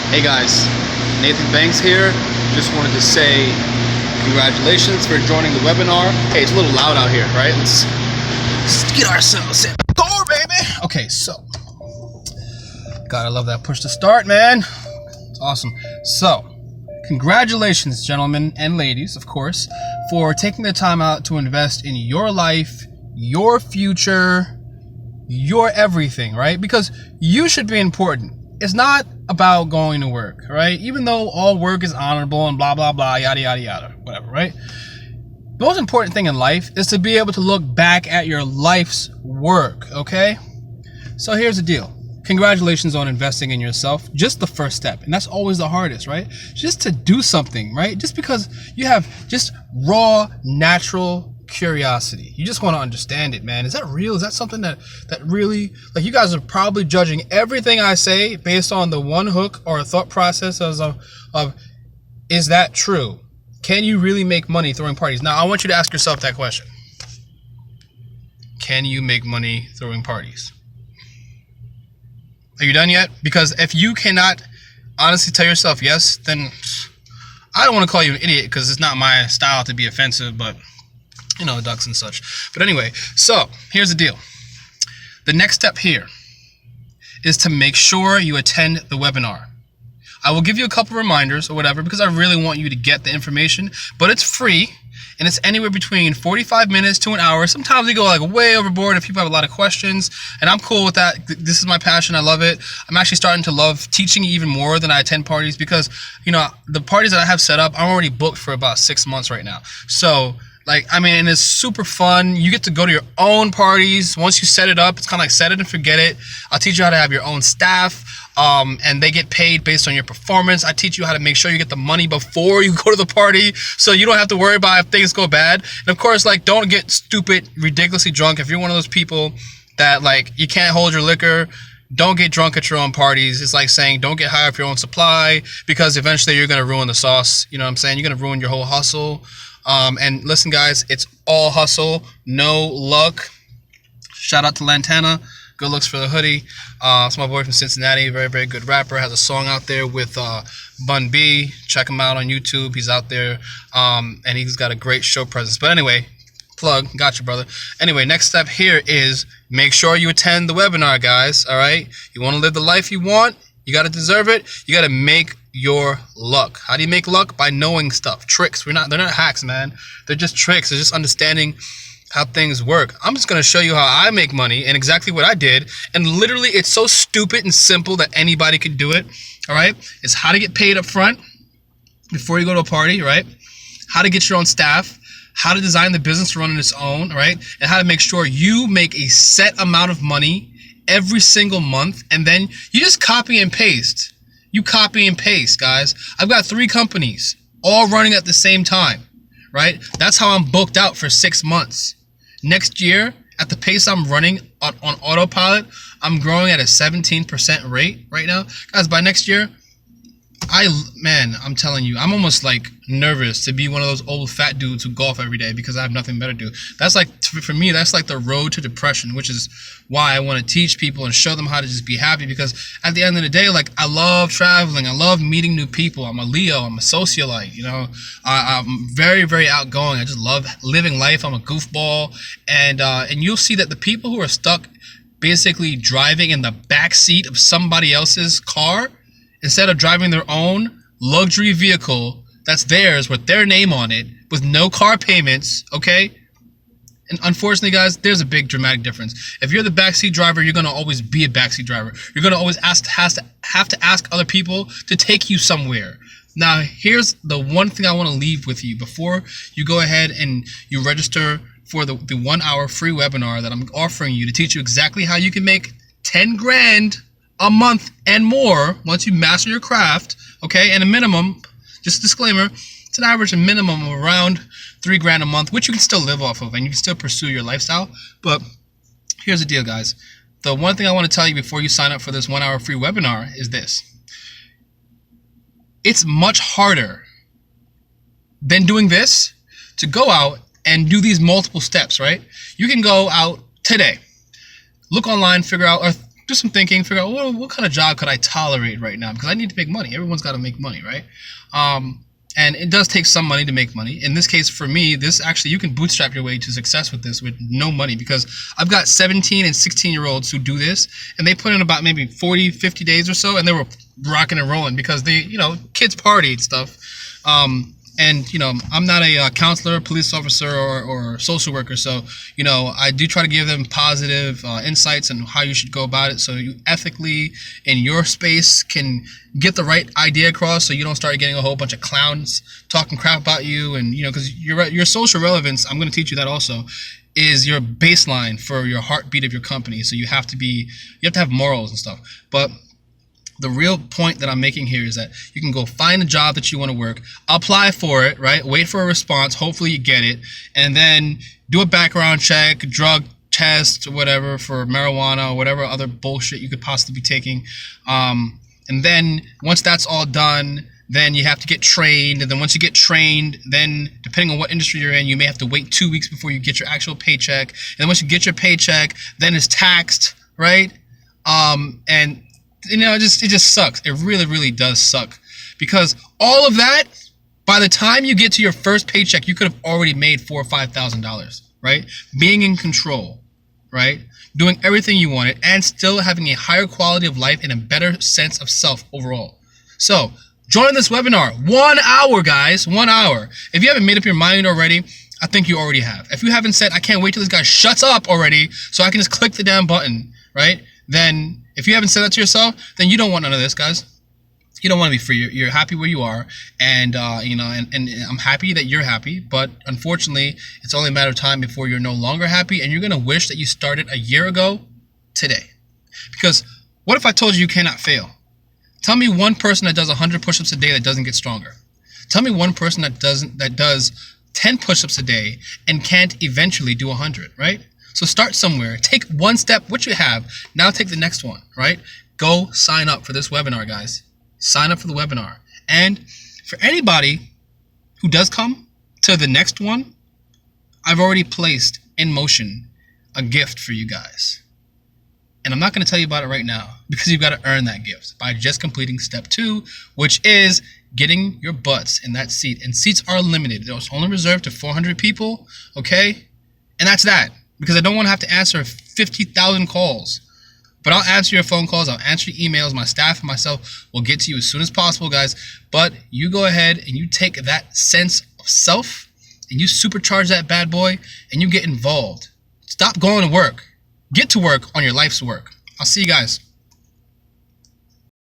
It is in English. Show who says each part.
Speaker 1: Hey guys, Nathan Banks here. Just wanted to say congratulations for joining the webinar. Hey, it's a little loud out here, right? Let's get ourselves in the door, baby. Okay, so gotta love that push to start, man. It's awesome. So, congratulations, gentlemen and ladies, of course, for taking the time out to invest in your life, your future, your everything, right? Because you should be important. It's not about going to work, right? Even though all work is honorable and blah, blah, blah, yada, yada, yada, whatever, right? The most important thing in life is to be able to look back at your life's work, okay? So here's the deal. Congratulations on investing in yourself. Just the first step. And that's always the hardest, right? Just to do something, right? Just because you have just raw, natural curiosity. You just want to understand it, man. Is that real? Is that something that really, like, you guys are probably judging everything I say based on the one hook or a thought process of is that true? Can you really make money throwing parties? Now, I want you to ask yourself that question. Can you make money throwing parties? Are you done yet? Because if you cannot honestly tell yourself yes, then I don't want to call you an idiot because it's not my style to be offensive, but you know, ducks and such. But anyway, so here's the deal. The next step here is to make sure you attend the webinar. I will give you a couple reminders or whatever because I really want you to get the information, but it's free and it's anywhere between 45 minutes to an hour. Sometimes we go like way overboard if people have a lot of questions, and I'm cool with that. This is my passion. I love it. I'm actually starting to love teaching even more than I attend parties because, you know, the parties that I have set up, I'm already booked for about 6 months right now. So, like, I mean, and it's super fun. You get to go to your own parties. Once you set it up, it's kind of like set it and forget it. I'll teach you how to have your own staff, and they get paid based on your performance. I teach you how to make sure you get the money before you go to the party so you don't have to worry about if things go bad. And of course, like, don't get stupid, ridiculously drunk. If you're one of those people that, like, you can't hold your liquor, don't get drunk at your own parties. It's like saying don't get high off your own supply because eventually you're going to ruin the sauce. You know what I'm saying? You're going to ruin your whole hustle. And listen, guys, it's all hustle, no luck. Shout out to Lantana. Good looks for the hoodie. It's my boy from Cincinnati, very, very good rapper. Has a song out there with Bun B. Check him out on YouTube. He's out there, and he's got a great show presence. But anyway, plug. Got you, brother. Anyway, next step here is make sure you attend the webinar, guys. All right? You want to live the life you want? You got to deserve it. You got to make your luck. How do you make luck? By knowing stuff, tricks. They're not hacks, man. They're just tricks. They're just understanding how things work. I'm just going to show you how I make money and exactly what I did. And literally, it's so stupid and simple that anybody could do it. All right. It's how to get paid up front before you go to a party, right? How to get your own staff, how to design the business to run on its own, right? And how to make sure you make a set amount of money every single month. And then you just copy and paste. You copy and paste, guys. I've got 3 companies all running at the same time, right? That's how I'm booked out for 6 months. Next year, at the pace I'm running on autopilot, I'm growing at a 17% rate right now. Guys, by next year, I'm telling you, I'm almost like nervous to be one of those old fat dudes who golf every day because I have nothing better to do. That's like, for me, that's like the road to depression, which is why I want to teach people and show them how to just be happy, because at the end of the day, like, I love traveling. I love meeting new people. I'm a Leo. I'm a socialite, you know. I'm very, very outgoing. I just love living life. I'm a goofball. And you'll see that the people who are stuck basically driving in the back seat of somebody else's car, instead of driving their own luxury vehicle that's theirs with their name on it with no car payments, okay? And unfortunately, guys, there's a big dramatic difference. If you're the backseat driver, you're going to always be a backseat driver. You're going to always have to ask other people to take you somewhere. Now, here's the one thing I want to leave with you before you go ahead and you register for the 1 hour free webinar that I'm offering you to teach you exactly how you can make 10 grand a month and more once you master your craft, okay? And a minimum, just a disclaimer, it's an average and minimum of around 3 grand a month, which you can still live off of and you can still pursue your lifestyle. But here's the deal, guys. The one thing I want to tell you before you sign up for this 1 hour free webinar is this. It's much harder than doing this to go out and do these multiple steps, right? You can go out today, look online, figure out, or do some thinking, figure out what kind of job could I tolerate right now, because I need to make money. Everyone's got to make money, right? And it does take some money to make money. In this case, for me, this actually, you can bootstrap your way to success with this with no money, because I've got 17 and 16-year-olds who do this, and they put in about maybe 40, 50 days or so, and they were rocking and rolling because they, kids party and stuff. And, I'm not a counselor, police officer, or social worker. So, I do try to give them positive insights on how you should go about it, so you ethically in your space can get the right idea across, so you don't start getting a whole bunch of clowns talking crap about you. And, because your social relevance, I'm going to teach you that also, is your baseline for your heartbeat of your company. So you have to have morals and stuff. But the real point that I'm making here is that you can go find a job that you want to work, apply for it, right? Wait for a response. Hopefully you get it. And then do a background check, drug test, whatever, for marijuana or whatever other bullshit you could possibly be taking. And then once that's all done, then you have to get trained. And then once you get trained, then depending on what industry you're in, you may have to wait 2 weeks before you get your actual paycheck. And then once you get your paycheck, then it's taxed, right? And it just sucks. It really, really does suck, because all of that, by the time you get to your first paycheck, you could have already made $4,000 or $5,000, right? Being in control, right? Doing everything you wanted and still having a higher quality of life and a better sense of self overall. So join this webinar. 1 hour, guys, 1 hour. If you haven't made up your mind already, I think you already have. If you haven't said, I can't wait till this guy shuts up already so I can just click the damn button, right? Then if you haven't said that to yourself, then you don't want none of this, guys. You don't want to be free. You're happy where you are, and and I'm happy that you're happy. But unfortunately, it's only a matter of time before you're no longer happy, and you're gonna wish that you started a year ago today. Because what if I told you cannot fail? Tell me one person that does 100 push-ups a day that doesn't get stronger. Tell me one person that does 10 push-ups a day and can't eventually do 100, right? So start somewhere. Take one step, what you have. Now take the next one, right? Go sign up for this webinar, guys. Sign up for the webinar. And for anybody who does come to the next one, I've already placed in motion a gift for you guys. And I'm not going to tell you about it right now, because you've got to earn that gift by just completing step 2, which is getting your butts in that seat. And seats are limited. They're only reserved to 400 people, okay? And that's that. Because I don't want to have to answer 50,000 calls. But I'll answer your phone calls, I'll answer your emails, my staff and myself will get to you as soon as possible, guys. But you go ahead and you take that sense of self and you supercharge that bad boy and you get involved. Stop going to work. Get to work on your life's work. I'll see you guys.